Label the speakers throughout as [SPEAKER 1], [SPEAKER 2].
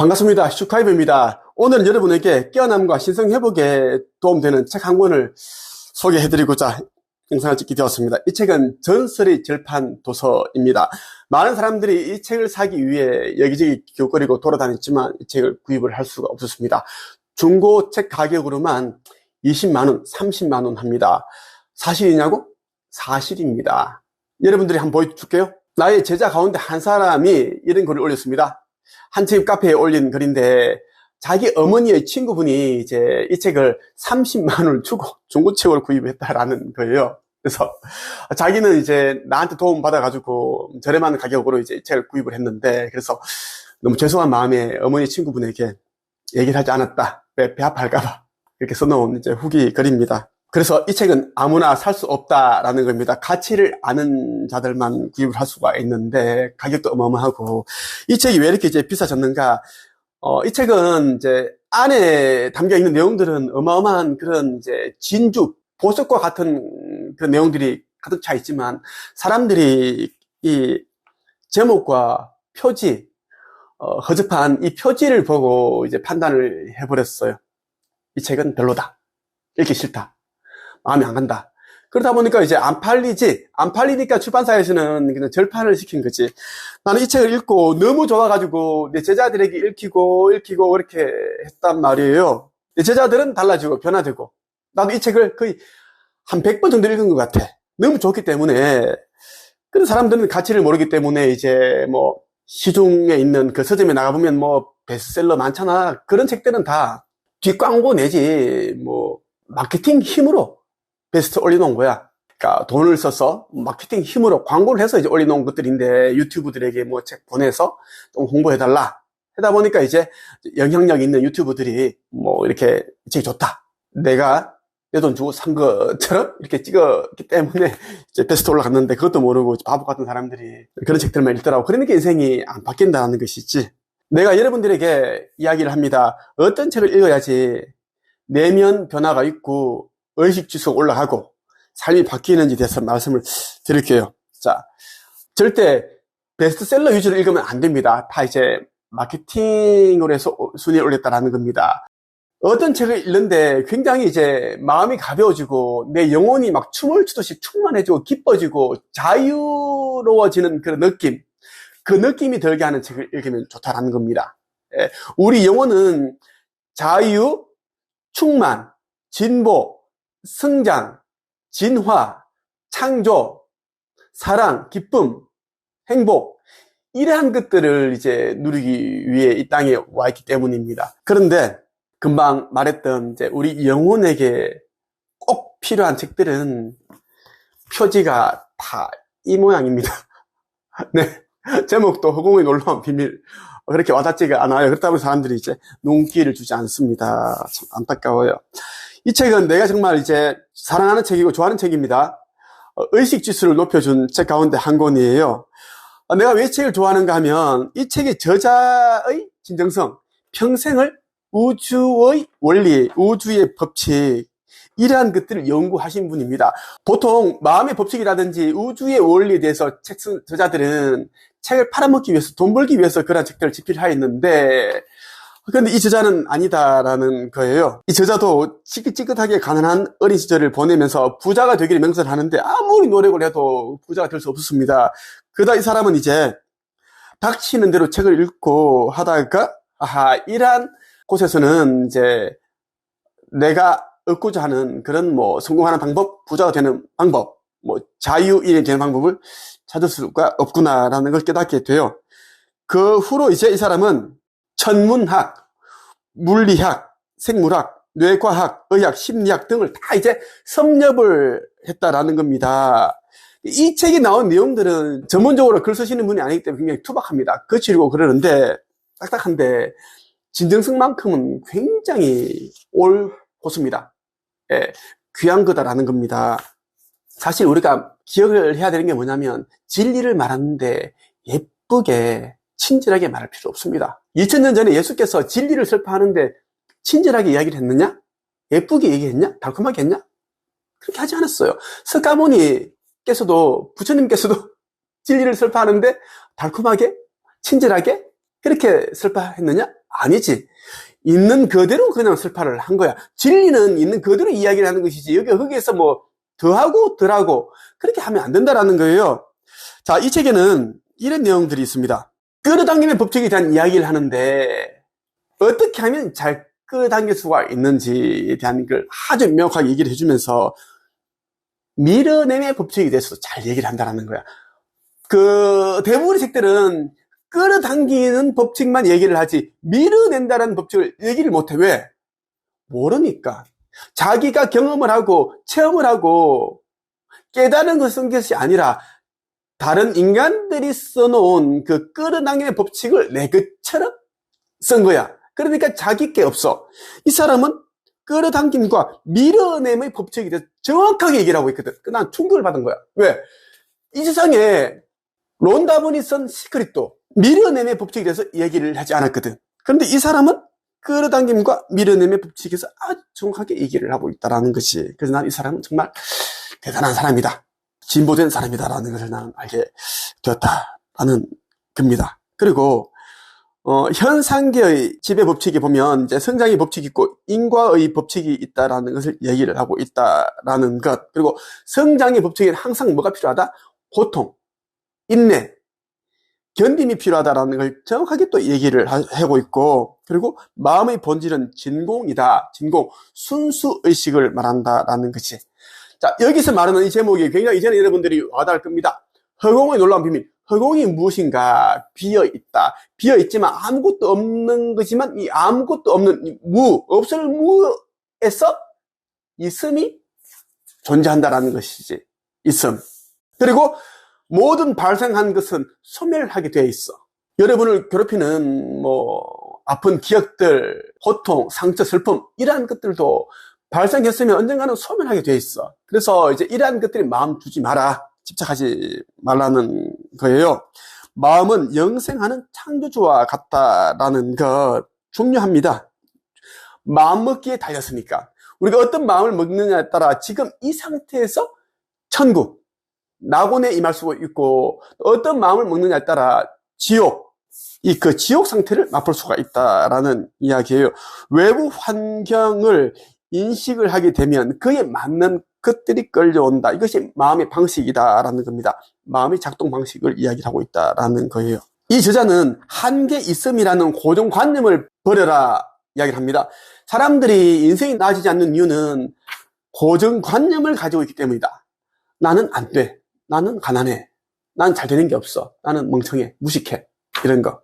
[SPEAKER 1] 반갑습니다. 슈카이브입니다. 오늘은 여러분에게 깨어남과 신성회복에 도움되는 책 한 권을 소개해드리고자 영상을 찍게 되었습니다. 이 책은 전설의 절판 도서입니다. 많은 사람들이 이 책을 사기 위해 여기저기 기웃거리고 돌아다녔지만 이 책을 구입을 할 수가 없었습니다. 중고 책 가격으로만 20만원, 30만원 합니다. 사실이냐고? 사실입니다. 여러분들이 한번 보여줄게요. 나의 제자 가운데 한 사람이 이런 글을 올렸습니다. 한 책 카페에 올린 글인데 자기 어머니의 친구분이 이제 이 책을 30만 원을 주고 중고책으로 구입했다라는 거예요. 그래서 자기는 이제 나한테 도움 받아가지고 저렴한 가격으로 이제 이 책을 구입을 했는데, 그래서 너무 죄송한 마음에 어머니 친구분에게 얘기를 하지 않았다. 배 아파할까봐 이렇게 써놓은 이제 후기 글입니다. 그래서 이 책은 아무나 살 수 없다라는 겁니다. 가치를 아는 자들만 구입을 할 수가 있는데 가격도 어마어마하고, 이 책이 왜 이렇게 이제 비싸졌는가? 이 책은 이제 안에 담겨 있는 내용들은 어마어마한 그런 이제 진주, 보석과 같은 그런 내용들이 가득 차 있지만 사람들이 이 제목과 표지, 허접한 이 표지를 보고 이제 판단을 해버렸어요. 이 책은 별로다. 읽기 싫다. 마음이 안 간다. 그러다 보니까 이제 안 팔리니까 출판사에서는 그냥 절판을 시킨 거지. 나는 이 책을 읽고 너무 좋아가지고 내 제자들에게 읽히고 그렇게 했단 말이에요. 내 제자들은 달라지고 변화되고, 나도 이 책을 거의 한 100번 정도 읽은 것 같아. 너무 좋기 때문에. 그런 사람들은 가치를 모르기 때문에 이제 뭐 시중에 있는 그 서점에 나가보면 뭐 베스트셀러 많잖아. 그런 책들은 다 뒷광고 내지 뭐 마케팅 힘으로 베스트 올려놓은 거야. 그러니까 돈을 써서 마케팅 힘으로 광고를 해서 이제 올려놓은 것들인데, 유튜브들에게 뭐 책 보내서 좀 홍보해달라 하다 보니까 이제 영향력 있는 유튜브들이 뭐 이렇게 책이 좋다, 내가 내 돈 주고 산 것처럼 이렇게 찍었기 때문에 이제 베스트 올라갔는데, 그것도 모르고 바보 같은 사람들이 그런 책들만 읽더라고. 그러니까 인생이 안 바뀐다는 것이지. 내가 여러분들에게 이야기를 합니다. 어떤 책을 읽어야지 내면 변화가 있고 의식 지수가 올라가고 삶이 바뀌는지 대해서 말씀을 드릴게요. 자, 절대 베스트셀러 위주로 읽으면 안 됩니다. 다 이제 마케팅으로 해서 순위에 올렸다라는 겁니다. 어떤 책을 읽는데 굉장히 이제 마음이 가벼워지고 내 영혼이 막 춤을 추듯이 충만해지고 기뻐지고 자유로워지는 그런 느낌, 그 느낌이 들게 하는 책을 읽으면 좋다라는 겁니다. 우리 영혼은 자유, 충만, 진보, 성장, 진화, 창조, 사랑, 기쁨, 행복, 이러한 것들을 이제 누리기 위해 이 땅에 와 있기 때문입니다. 그런데 금방 말했던 이제 우리 영혼에게 꼭 필요한 책들은 표지가 다 이 모양입니다. 네. 제목도 허공에 놀라운 비밀. 그렇게 와닿지가 않아요. 그렇다 보니 사람들이 이제 눈길을 주지 않습니다. 참 안타까워요. 이 책은 내가 정말 이제 사랑하는 책이고 좋아하는 책입니다. 의식 지수를 높여준 책 가운데 한 권이에요. 내가 왜 이 책을 좋아하는가 하면 이 책의 저자의 진정성, 평생을 우주의 원리, 우주의 법칙, 이러한 것들을 연구하신 분입니다. 보통 마음의 법칙이라든지 우주의 원리에 대해서 책 쓴 저자들은 책을 팔아먹기 위해서, 돈 벌기 위해서 그런 책들을 집필하였는데, 그런데 이 저자는 아니다라는 거예요. 이 저자도 찌긋찌긋하게 가난한 어린 시절을 보내면서 부자가 되기를 명설하는데 아무리 노력을 해도 부자가 될 수 없었습니다. 그러다 이 사람은 이제 닥치는 대로 책을 읽고 하다가, 이러한 곳에서는 이제 내가 얻고자 하는 그런 뭐 성공하는 방법, 부자가 되는 방법, 뭐 자유인이 되는 방법을 찾을 수가 없구나라는 걸 깨닫게 돼요. 그 후로 이제 이 사람은 천문학, 물리학, 생물학, 뇌과학, 의학, 심리학 등을 다 이제 섭렵을 했다라는 겁니다. 이 책에 나온 내용들은 전문적으로 글 쓰시는 분이 아니기 때문에 굉장히 투박합니다. 거칠고 그러는데, 딱딱한데 진정성만큼은 굉장히 옳고습니다. 예, 귀한 거다라는 겁니다. 사실 우리가 기억을 해야 되는 게 뭐냐면, 진리를 말하는데 예쁘게 친절하게 말할 필요 없습니다. 2000년 전에 예수께서 진리를 설파하는데 친절하게 이야기를 했느냐? 예쁘게 얘기했냐? 달콤하게 했냐? 그렇게 하지 않았어요. 석가모니께서도, 부처님께서도 진리를 설파하는데 달콤하게, 친절하게, 그렇게 설파했느냐? 아니지. 있는 그대로 그냥 설파를 한 거야. 진리는 있는 그대로 이야기를 하는 것이지, 거기에서 뭐 더하고 덜하고 그렇게 하면 안 된다라는 거예요. 자, 이 책에는 이런 내용들이 있습니다. 끌어당김의 법칙에 대한 이야기를 하는데, 어떻게 하면 잘 끌어당길 수가 있는지에 대한 걸 아주 명확하게 얘기를 해주면서 밀어냄의 법칙에 대해서도 잘 얘기를 한다는 거야. 대부분의 책들은 끌어당기는 법칙만 얘기를 하지 밀어낸다는 법칙을 얘기를 못해. 왜? 모르니까. 자기가 경험을 하고 체험을 하고 깨달은 것이 아니라 다른 인간들이 써놓은 그 끌어당김의 법칙을 내 것처럼 쓴 거야. 그러니까 자기 게 없어. 이 사람은 끌어당김과 밀어냄의 법칙에 대해서 정확하게 얘기를 하고 있거든. 난 충격을 받은 거야. 왜? 이 세상에 론다본이 쓴 시크릿도 밀어냄의 법칙에 대해서 얘기를 하지 않았거든. 그런데 이 사람은 끌어당김과 밀어냄의 법칙에서 아주 정확하게 얘기를 하고 있다는 것이, 그래서 난 이 사람은 정말 대단한 사람이다, 진보된 사람이다라는 것을 나는 알게 되었다라는 겁니다. 그리고 현상계의 지배 법칙에 보면 이제 성장의 법칙이 있고 인과의 법칙이 있다라는 것을 얘기를 하고 있다라는 것. 그리고 성장의 법칙에는 항상 뭐가 필요하다? 고통, 인내, 견딤이 필요하다라는 걸 정확하게 또 얘기를 하고 있고, 그리고 마음의 본질은 진공이다. 진공, 순수의식을 말한다라는 것이. 자, 여기서 말하는 이 제목이 굉장히 이제는 여러분들이 와닿을 겁니다. 허공의 놀라운 비밀. 허공이 무엇인가? 비어있다. 비어있지만 아무것도 없는 거지만 이 아무것도 없는 이 없을 무에서 있음이 존재한다라는 것이지. 있음. 그리고 모든 발생한 것은 소멸하게 되어 있어. 여러분을 괴롭히는 아픈 기억들, 고통, 상처, 슬픔 이러한 것들도 발생했으면 언젠가는 소멸하게 되어 있어. 그래서 이제 이러한 것들이 마음 두지 마라, 집착하지 말라는 거예요. 마음은 영생하는 창조주와 같다라는 것 중요합니다. 마음 먹기에 달렸으니까. 우리가 어떤 마음을 먹느냐에 따라 지금 이 상태에서 천국, 낙원에 임할 수 있고, 어떤 마음을 먹느냐에 따라 지옥, 그 지옥 상태를 맛볼 수가 있다라는 이야기예요. 외부 환경을 인식을 하게 되면 그에 맞는 것들이 끌려온다. 이것이 마음의 방식이다라는 겁니다. 마음의 작동 방식을 이야기를 하고 있다라는 거예요. 이 저자는 한계 있음이라는 고정관념을 버려라 이야기를 합니다. 사람들이 인생이 나아지지 않는 이유는 고정관념을 가지고 있기 때문이다. 나는 안 돼. 나는 가난해. 나는 잘 되는 게 없어. 나는 멍청해. 무식해. 이런 거.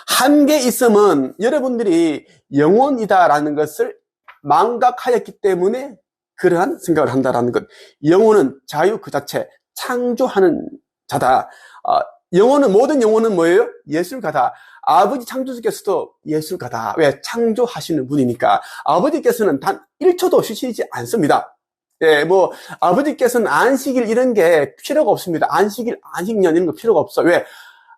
[SPEAKER 1] 한계 있음은 여러분들이 영혼이다라는 것을 망각하였기 때문에 그러한 생각을 한다라는 것. 영혼은 자유 그 자체, 창조하는 자다. 영혼은, 모든 영혼은 뭐예요? 예술가다. 아버지 창조주께서도 예술가다. 왜? 창조하시는 분이니까. 아버지께서는 단 1초도 쉬시지 않습니다. 예, 아버지께서는 안식일 이런 게 필요가 없습니다. 안식년 이런 거 필요가 없어. 왜?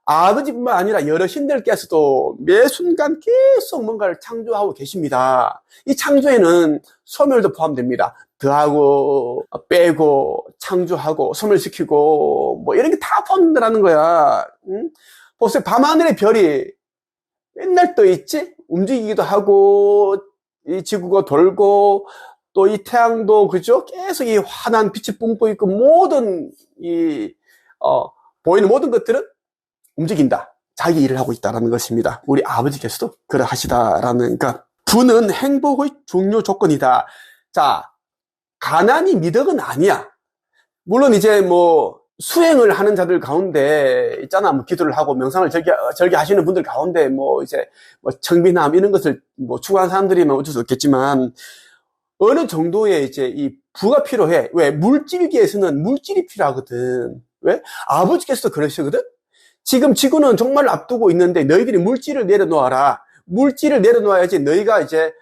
[SPEAKER 1] 아버지뿐만 아니라 여러 신들께서도 매 순간 계속 뭔가를 창조하고 계십니다. 이 창조에는 소멸도 포함됩니다. 더하고, 빼고, 창조하고, 소멸시키고, 이런 게 다 포함된다는 거야. 응? 보세요. 밤하늘의 별이 맨날 떠 있지? 움직이기도 하고, 이 지구가 돌고, 또 이 태양도, 그죠? 계속 이 환한 빛이 뿜고 있고, 보이는 모든 것들은 움직인다. 자기 일을 하고 있다는 것입니다. 우리 아버지께서도 그러하시다라는 것. 부는 행복의 중요 조건이다. 자, 가난이 미덕은 아니야. 물론 이제 수행을 하는 자들 가운데 있잖아. 기도를 하고 명상을 절개하시는 분들 가운데 청비남 이런 것을 추구하는 사람들이면 어쩔 수 없겠지만, 어느 정도의 이제 이 부가 필요해. 왜? 물질계에서는 물질이 필요하거든. 왜? 아버지께서도 그러시거든? 지금 지구는 정말 앞두고 있는데 너희들이 물질을 내려놓아라. 물질을 내려놓아야지 너희가 이제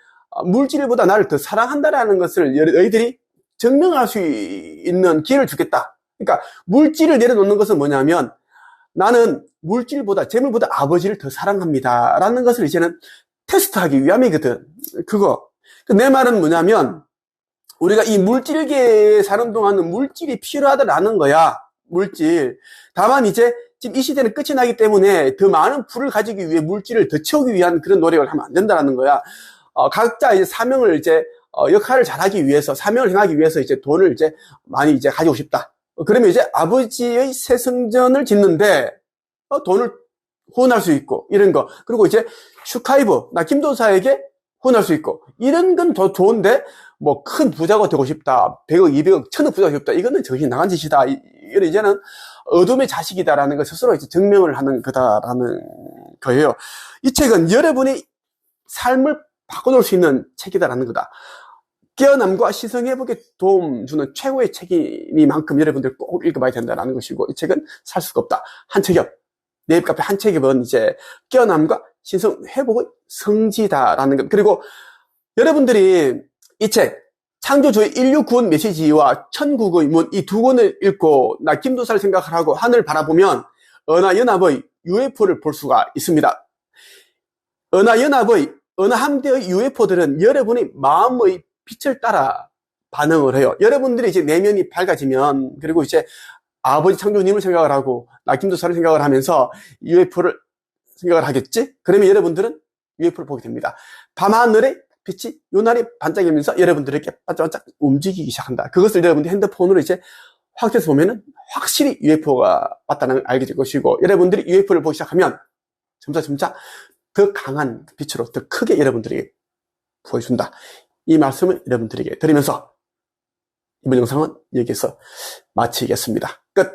[SPEAKER 1] 물질보다 나를 더 사랑한다라는 것을 너희들이 증명할 수 있는 기회를 주겠다. 그러니까 물질을 내려놓는 것은 뭐냐면, 나는 물질보다, 재물보다 아버지를 더 사랑합니다 라는 것을 이제는 테스트하기 위함이거든. 내 말은 뭐냐면, 우리가 이 물질계에 사는 동안은 물질이 필요하다라는 거야. 물질. 다만 이제 지금 이 시대는 끝이 나기 때문에 더 많은 풀을 가지기 위해 물질을 더 채우기 위한 그런 노력을 하면 안 된다는 거야. 각자 이제 사명을 이제 역할을 잘하기 위해서, 사명을 행하기 위해서 이제 돈을 이제 많이 이제 가지고 싶다. 그러면 이제 아버지의 새 성전을 짓는데 돈을 후원할 수 있고 이런 거. 그리고 이제 슈카이브, 나 김도사에게 후원할 수 있고 이런 건 더 좋은데 뭐 큰 부자가 되고 싶다, 100억, 200억, 1000억 부자가 되고 싶다, 이거는 정신 나간 짓이다. 이거는 이제는 어둠의 자식이다라는 걸 스스로 이제 증명을 하는 거다라는 거예요. 이 책은 여러분의 삶을 바꿔놓을 수 있는 책이다라는 거다. 깨어남과 시성회복에 도움 주는 최고의 책이니만큼 여러분들 꼭 읽어봐야 된다는 것이고, 이 책은 살 수가 없다. 한책엽, 네이버 카페 한책엽은 이제 깨어남과 신성회복의 성지다라는 것. 그리고 여러분들이 이 책 창조주의 인류 구원 메시지와 천국의 문, 이 두 권을 읽고 나 김도사를 생각을 하고 하늘을 바라보면 은하연합의 UFO를 볼 수가 있습니다. 은하연합의 어느 함대의 UFO들은 여러분의 마음의 빛을 따라 반응을 해요. 여러분들이 이제 내면이 밝아지면, 그리고 이제 아버지 창조님을 생각을 하고 나 김도사를 생각을 하면서 UFO를 생각을 하겠지? 그러면 여러분들은 UFO를 보게 됩니다. 밤하늘에 빛이 요날이 반짝이면서 여러분들에게 반짝반짝 움직이기 시작한다. 그것을 여러분들이 핸드폰으로 이제 확대해서 보면은 확실히 UFO가 왔다는 걸 알게 될 것이고, 여러분들이 UFO를 보기 시작하면 점차 더 강한 빛으로 더 크게 여러분들에게 보여준다. 이 말씀을 여러분들에게 드리면서 이번 영상은 여기서 마치겠습니다. 끝.